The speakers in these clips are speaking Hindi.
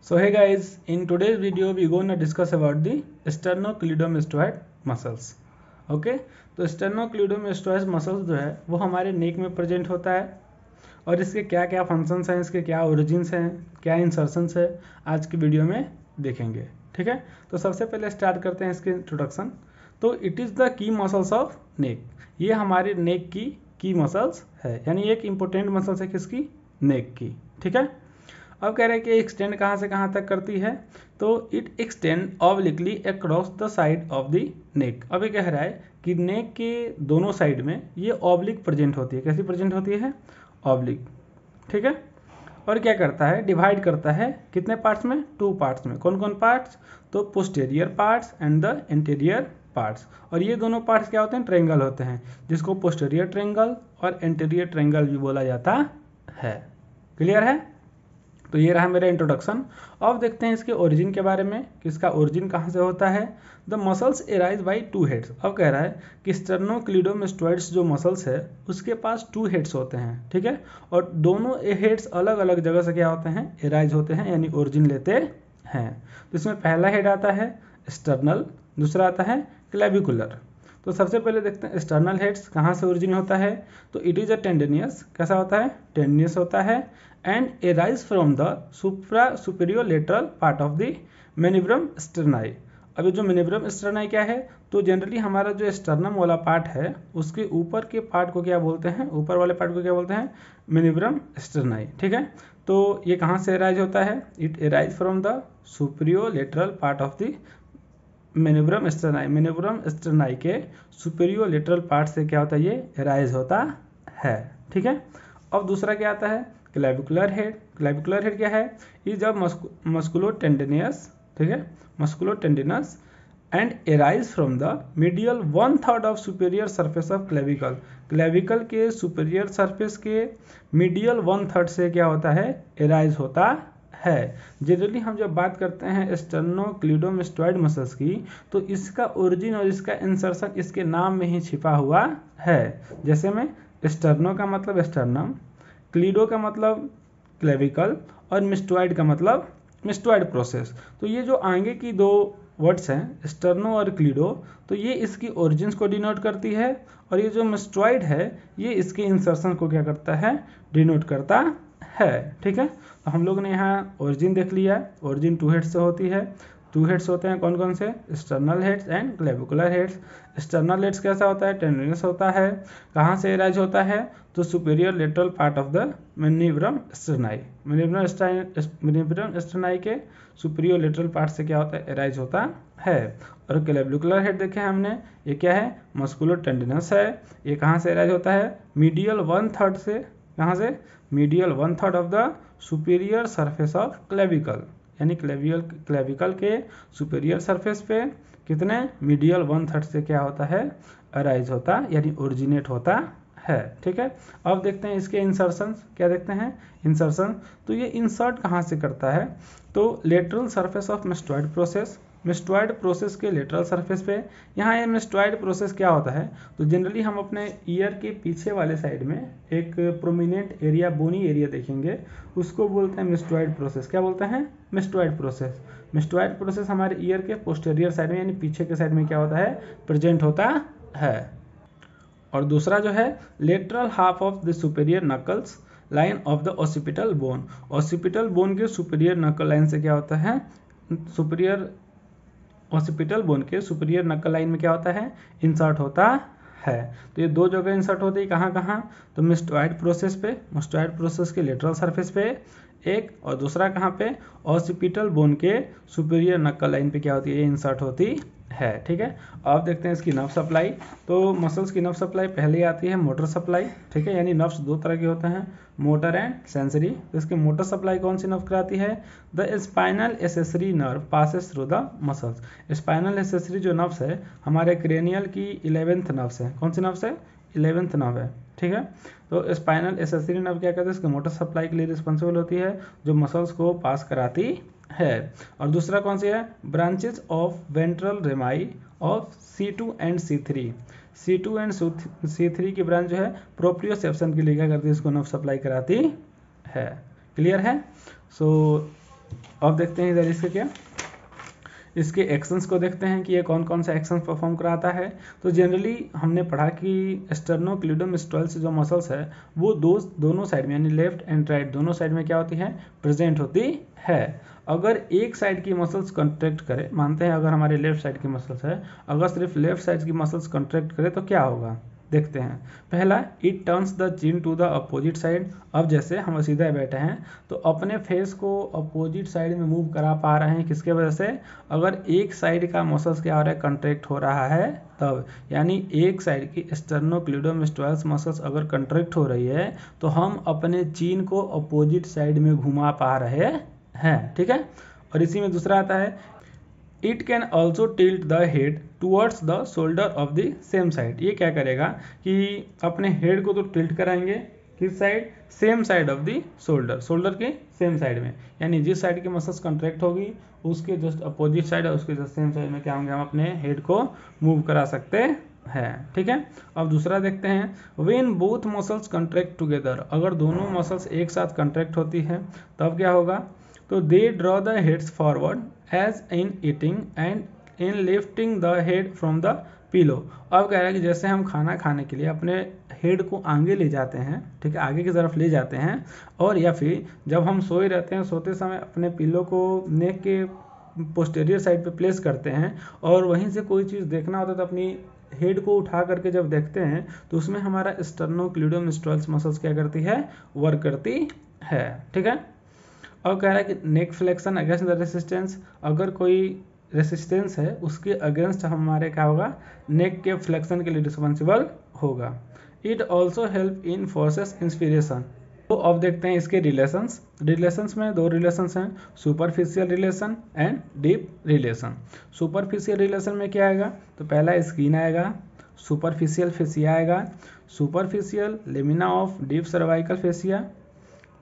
So hey guys, in today's video we gonna discuss about the sternocleidomastoid muscles. Okay, तो sternocleidomastoid muscles जो है वो हमारे नेक में प्रेजेंट होता है और इसके क्या क्या फंक्शंस हैं, इसके क्या ओरिजिन्स हैं, क्या इंसर्शंस है, आज की वीडियो में देखेंगे। ठीक है, तो सबसे पहले स्टार्ट करते हैं इसके इंट्रोडक्शन। तो it is the key muscles of neck, ये हमारे नेक की मसल्स है, यानी एक इम्पोर्टेंट मसल्स है किसकी, नेक की। ठीक है, अब कह रहे हैं कि एक्सटेंड कहाँ से कहाँ तक करती है, तो it extend obliquely across the side of the neck. अब ये कह रहा है कि नेक के दोनों साइड में ये ऑब्लिक प्रेजेंट होती है। कैसी प्रेजेंट होती है? ऑब्लिक। ठीक है, और क्या करता है, डिवाइड करता है कितने पार्ट्स में? 2 पार्ट्स में। कौन कौन पार्ट्स? तो posterior parts and the interior parts. और ये दोनों पार्ट्स क्या होते हैं? ट्रायंगल होते हैं, जिसको पोस्टेरियर ट्रायंगल और इंटीरियर ट्रायंगल भी बोला जाता है। क्लियर है? तो ये रहा मेरा इंट्रोडक्शन। अब देखते हैं इसके ओरिजिन के बारे में कि इसका ओरिजिन कहाँ से होता है। The muscles arise by 2 heads. अब कह रहा है कि स्टर्नोक्लीडोमास्टोइड्स जो मसल्स है उसके पास 2 हेड्स होते हैं। ठीक है, और दोनों हेड्स अलग अलग जगह से क्या होते हैं? एराइज होते हैं, यानी ओरिजिन लेते हैं। तो इसमें पहला हेड आता है स्टर्नल, दूसरा आता है क्लेविकुलर। तो सबसे पहले देखते हैं स्टर्नल हेड्स कहाँ से ओरिजिन होता है। तो इट इज़ अ टेंडिनियस। कैसा होता है? टेंडिनियस होता है and arise from the superior lateral part of the manubrium sterni. अब ये जो मेनिब्रम स्टर्नाई क्या है, तो जनरली हमारा जो स्टर्नम वाला पार्ट है उसके ऊपर के पार्ट को क्या बोलते हैं? ऊपर वाले पार्ट को क्या बोलते हैं? मेनिब्रम स्टर्नाई। ठीक है, तो ये कहाँ से एराइज होता है? It arise from the superior lateral part of the manubrium sterni. Manubrium sterni के सुपीरियर लेटरल पार्ट से क्या होता है? ये एराइज होता है। ठीक है, अब दूसरा क्या आता है? Clavicular head. क्लेविकुलर हेड क्या है? Is a musculo tendinous. ठीक है, musculo tendinous and arise from the medial 1/3 of superior surface of clavicle. Clavicle के सुपीरियर सरफेस के मीडियल 1/3 से क्या होता है? एराइज होता है। जनरली हम जब बात करते हैं स्टर्नोक्लीडोमास्टोइड मसल्स की, तो इसका ओरिजिन और इसका इंसर्शन इसके नाम में ही छिपा हुआ है। जैसे में स्टर्नो का मतलब स्टर्नम, क्लीडो का मतलब क्लेविकल और मिस्टोइड का मतलब मिस्टोइड प्रोसेस। तो ये जो आगे की 2 वर्ड्स हैं स्टर्नो और क्लीडो, तो ये इसकी ओरिजिन्स को डिनोट करती है, और ये जो मिस्टोइड है ये इसके इंसर्शन को क्या करता है? डिनोट करता है। ठीक है, तो हम लोग ने यहाँ ओरिजिन देख लिया। ओरिजिन 2 हेड्स से होती है। 2 हेड्स होते हैं कौन कौन से? Sternal heads and clavicular heads. Sternal heads कैसा होता है? टेंडिनस होता है। कहाँ से एराइज होता है? तो superior lateral part of the manubrium sterni. Manubrium sterni के सुपीरियर लेटरल पार्ट से क्या होता है? एराइज होता है। और क्लेविकुलर हेड देखे हमने, ये क्या है? मस्कुलो टेंडिनस है। ये कहाँ से एराइज होता है? मीडियल 1/3 से। कहाँ से? Medial 1/3 of the superior surface of clavicle, यानी क्लेविकल के सुपीरियर सरफेस पे कितने? मीडियल 1/3 से क्या होता है? अराइज होता, यानी ओरिजिनेट होता है। ठीक है, अब देखते हैं इसके इंसर्शन। क्या देखते हैं? इंसर्शन। तो ये इंसर्ट कहाँ से करता है? तो lateral surface of mastoid process. Mastoid process के लेटरल सरफेस पे। यहाँ ये मिस्टोइड प्रोसेस क्या होता है? तो जनरली हम अपने ईयर के पीछे वाले साइड में एक प्रोमिनेंट एरिया, बोनी एरिया देखेंगे, उसको बोलते हैं मिस्टोइड प्रोसेस। क्या बोलते हैं? मिस्टोइड प्रोसेस। मिस्टोइड प्रोसेस हमारे ईयर के पोस्टेरियर साइड में, यानी पीछे के साइड में क्या होता है? प्रेजेंट होता है। और दूसरा जो है lateral half of the superior knuckles line of the occipital bone. Occipital bone के सुपीरियर नकल लाइन से क्या होता है? सुपीरियर ऑसिपिटल बोन के सुपीरियर नकल लाइन में क्या होता है? इंसर्ट होता है। तो ये 2 जगह इंसर्ट होती है। कहाँ कहाँ? तो मिस्टोइड प्रोसेस पे, मिस्टोइड प्रोसेस के लेटरल सरफेस पे एक, और दूसरा कहाँ पे? ऑसिपिटल बोन के सुपीरियर नकल लाइन पे क्या होती है? ये इंसर्ट होती है। ठीक है, अब देखते हैं इसकी नर्व सप्लाई। तो मसल्स की नर्व सप्लाई पहले आती है मोटर सप्लाई। ठीक है, यानी नर्व्स 2 तरह के होते हैं, मोटर एंड सेंसरी। तो इसकी मोटर सप्लाई कौन सी नर्व कराती है? The spinal accessory nerve passes through the muscles. Spinal accessory जो नर्व्स है हमारे क्रेनियल की 11th नर्व्स है। कौन सी नर्व्स है? 11th नर्व है। ठीक है, तो स्पाइनल एसेसरी नर्व क्या करती है? इसकी मोटर सप्लाई के लिए रिस्पॉन्सिबल होती है, जो मसल्स को पास कराती है। और दूसरा कौन सी है? Branches of ventral रेमाई of C2 and C3। C2 and C3 की ब्रांच जो है प्रोप्रियोसेप्शन के लिए क्या करती है? इसको नर्व सप्लाई कराती है। क्लियर है? सो अब देखते हैं इधर इसके क्या, इसके एक्शंस को देखते हैं कि ये कौन कौन सा एक्शन परफॉर्म कराता है। तो जनरली हमने पढ़ा कि स्टर्नोक्लीडोमास्टोइड्स जो मसल्स है वो दोनों साइड में यानी लेफ्ट एंड राइट दोनों साइड में क्या होती है, प्रेजेंट होती है। अगर एक साइड की मसल्स कंट्रैक्ट करे, मानते हैं अगर हमारे लेफ्ट साइड की मसल्स है, अगर सिर्फ लेफ्ट साइड की मसल्स कंट्रैक्ट करे तो क्या होगा, देखते हैं। पहला, it turns the chin to the opposite side. अब जैसे हम सीधा बैठे हैं तो अपने फेस को अपोजिट साइड में मूव करा पा रहे हैं, किसके वजह से, अगर एक साइड का मसल्स क्या हो रहा है, कंट्रैक्ट हो रहा है तब। यानी एक साइड की स्टर्नोक्लीडोमास्टोइड्स मसल्स अगर कंट्रैक्ट हो रही है तो हम अपने चिन को अपोजिट साइड में घुमा पा रहे हैं, ठीक है। और इसी में दूसरा आता है, it can also tilt the head towards the shoulder of the same side. ये क्या करेगा कि अपने हेड को तो टिल्ट कराएंगे, किस side, same side of the shoulder, shoulder के सेम साइड में, यानी जिस साइड की मसल्स कंट्रैक्ट होगी उसके जस्ट अपोजिट साइड और उसके जस्ट सेम साइड में क्या होंगे, हम अपने हेड को मूव करा सकते हैं, ठीक है। अब दूसरा देखते हैं, when both muscles contract together. अगर दोनों मसल्स एक साथ कंट्रैक्ट होती है तब क्या होगा, तो they draw the heads forward as in eating and in lifting the head from the pillow. अब कह रहा है कि जैसे हम खाना खाने के लिए अपने हेड को आगे ले जाते हैं, ठीक है, आगे की तरफ ले जाते हैं, और या फिर जब हम सोए रहते हैं, सोते समय अपने पिलो को नेक के पोस्टीरियर साइड पे प्लेस करते हैं और वहीं से कोई चीज़ देखना होता है तो अपनी हेड को उठा करके जब देखते हैं तो उसमें हमारा स्टर्नोक्लीडोमास्टोइड्स मसल्स क्या करती है, वर्क करती है, ठीक है। और कह रहा है कि नेक फ्लेक्शन अगेंस्ट द रेसिस्टेंस। अगर कोई रेसिस्टेंस है उसके अगेंस्ट हमारे क्या होगा, नेक के फ्लेक्शन के लिए रिस्पॉन्सिबल होगा। It also help in forces inspiration. तो अब देखते हैं इसके रिलेशंस में दो रिलेशंस हैं, superficial relation and deep relation. Superficial relation में क्या आएगा, तो पहला स्किन आएगा, सुपरफिशियल फेसिया आएगा, superficial lamina of deep cervical fascia,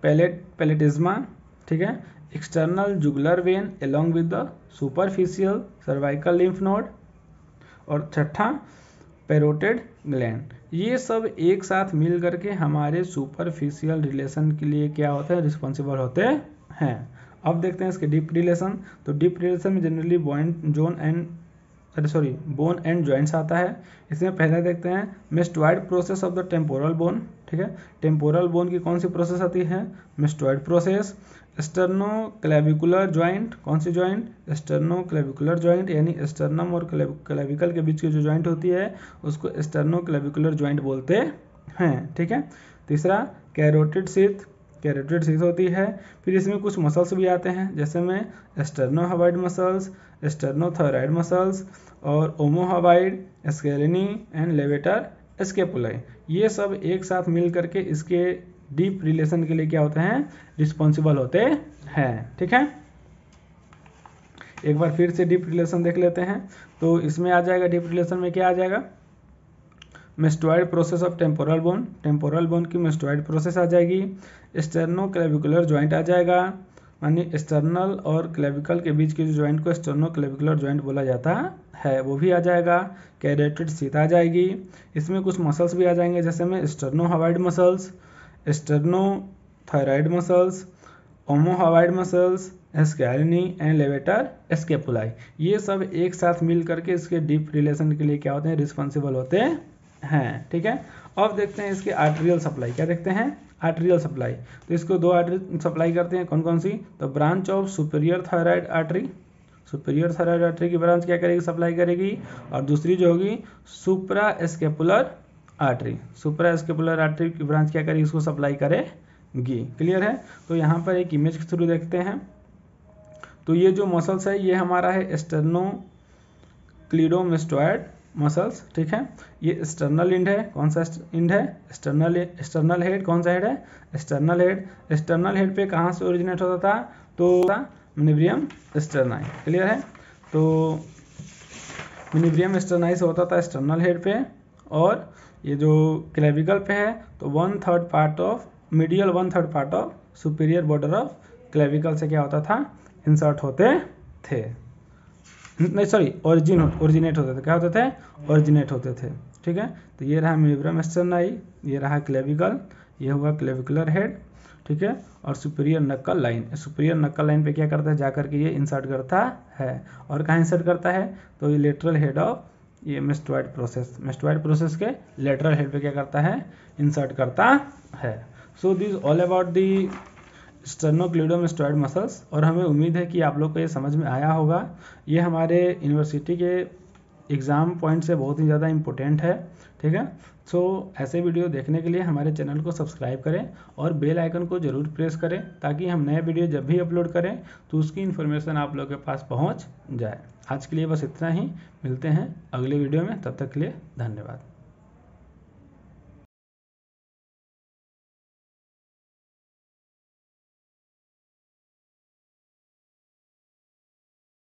platysma, ठीक है, external jugular vein along with the superficial cervical lymph node, और छठा पैरोटिड ग्लैंड। ये सब एक साथ मिल करके हमारे सुपरफिशियल रिलेशन के लिए क्या होते हैं, रिस्पॉन्सिबल होते हैं। अब देखते हैं इसके डीप रिलेशन। तो डीप रिलेशन में जनरली बोन एंड जॉइंट्स आता है। इसमें पहले देखते हैं mastoid process of the temporal bone, ठीक है। टेम्पोरल बोन की कौन सी प्रोसेस आती है, मेस्टोइड प्रोसेस। स्टर्नोक्लेविकुलर जॉइंट, कौन सी जॉइंट, स्टर्नोक्लेविकुलर जॉइंट, यानी स्टर्नम और क्लेविकल के बीच की जो जॉइंट होती है उसको स्टर्नोक्लेविकुलर जॉइंट बोलते हैं, ठीक है। तीसरा कैरोटिड सीथ होती है। फिर इसमें कुछ मसल्स भी आते हैं, जैसे में स्टर्नोहवाइड मसल्स, स्टर्नोथायराइड मसल्स और ओमोहवाइड, स्केलेनी एंड लेवेटर स्केपुलाई। ये सब एक साथ मिल करके इसके डीप रिलेशन के लिए क्या होते हैं, रिस्पॉन्सिबल होते हैं, ठीक है। एक बार फिर से डीप रिलेशन देख लेते हैं। तो इसमें आ जाएगा, डीप रिलेशन में क्या आ जाएगा, mastoid process of temporal bone की मेस्टोइड प्रोसेस आ जाएगी। स्टर्नोक्लेविकुलर जॉइंट आ जाएगा, यानी स्टर्नल और क्लेविकल के बीच की जो जॉइंट को स्टर्नोक्लेविकुलर जॉइंट बोला जाता है, वो भी आ जाएगा। कैरोटिड सीथ आ जाएगी। इसमें कुछ मसल्स भी आ जाएंगे, जैसे में sternohyoid muscles, sternothyroid muscles, omohyoid muscles, scaleni and levator scapulae. ये सब एक साथ मिल करके इसके डीप रिलेशन के लिए क्या होते हैं, रिस्पॉन्सिबल होते हैं, ठीक है। अब देखते हैं इसके आर्टेरियल सप्लाई, क्या देखते हैं, आर्टेरियल सप्लाई। तो इसको दो आर्टरी सप्लाई करते हैं, कौन कौन सी, तो branch of superior thyroid artery, superior thyroid artery की ब्रांच क्या करेगी, सप्लाई करेगी। और दूसरी जो होगी सुप्रा स्केपुलर आर्टरी, सुप्रा स्केपुलर आर्टरी की ब्रांच क्या करेगी, इसको सप्लाई करेगी। क्लियर है। तो यहाँ पर एक इमेज के थ्रू देखते हैं। तो ये जो मसल्स है ये हमारा है स्टर्नोक्लीडोमास्टोइड मसल्स, ठीक है। ये एक्सटर्नल इंड है, कौन सा इंड है, एक्सटर्नल हेड, कौन सा हेड है, एक्सटर्नल हेड पे कहाँ से ओरिजिनेट होता था, तो मिनिब्रियम स्टर्नाई। क्लियर है। तो मिनिब्रियम स्टर्नाई से होता था एक्सटर्नल हेड पे, और ये जो क्लेविकल पे है तो 1/3 part of medial 1/3 part of superior border of clavicle से क्या होता था, इंसर्ट होते थे, नहीं सॉरी ओरिजिनेट होते थे, क्या होते थे, ओरिजिनेट होते थे, ठीक है। तो ये रहा मिनिब्रियम स्टर्नाई, ये रहा क्लेविकल, ये हुआ क्लेविकुलर हेड, ठीक है, और सुपीरियर नक्कल लाइन, सुपीरियर नक्कल लाइन पे क्या करता है, जाकर के ये इंसर्ट करता है। और कहाँ इंसर्ट करता है, तो ये लेटरल हेड ऑफ ये मेस्टोइड प्रोसेस के लेटरल हेड पे क्या करता है, इंसर्ट करता है। So this all about the sternocleidomastoid muscles. और हमें उम्मीद है कि आप लोग को ये समझ में आया होगा। ये हमारे यूनिवर्सिटी के एग्ज़ाम पॉइंट से बहुत ही ज़्यादा इम्पोर्टेंट है, ठीक है। सो ऐसे वीडियो देखने के लिए हमारे चैनल को सब्सक्राइब करें और बेल आइकन को ज़रूर प्रेस करें, ताकि हम नए वीडियो जब भी अपलोड करें तो उसकी इन्फॉर्मेशन आप लोगों के पास पहुंच जाए। आज के लिए बस इतना ही, मिलते हैं अगले वीडियो में, तब तक के लिए धन्यवाद।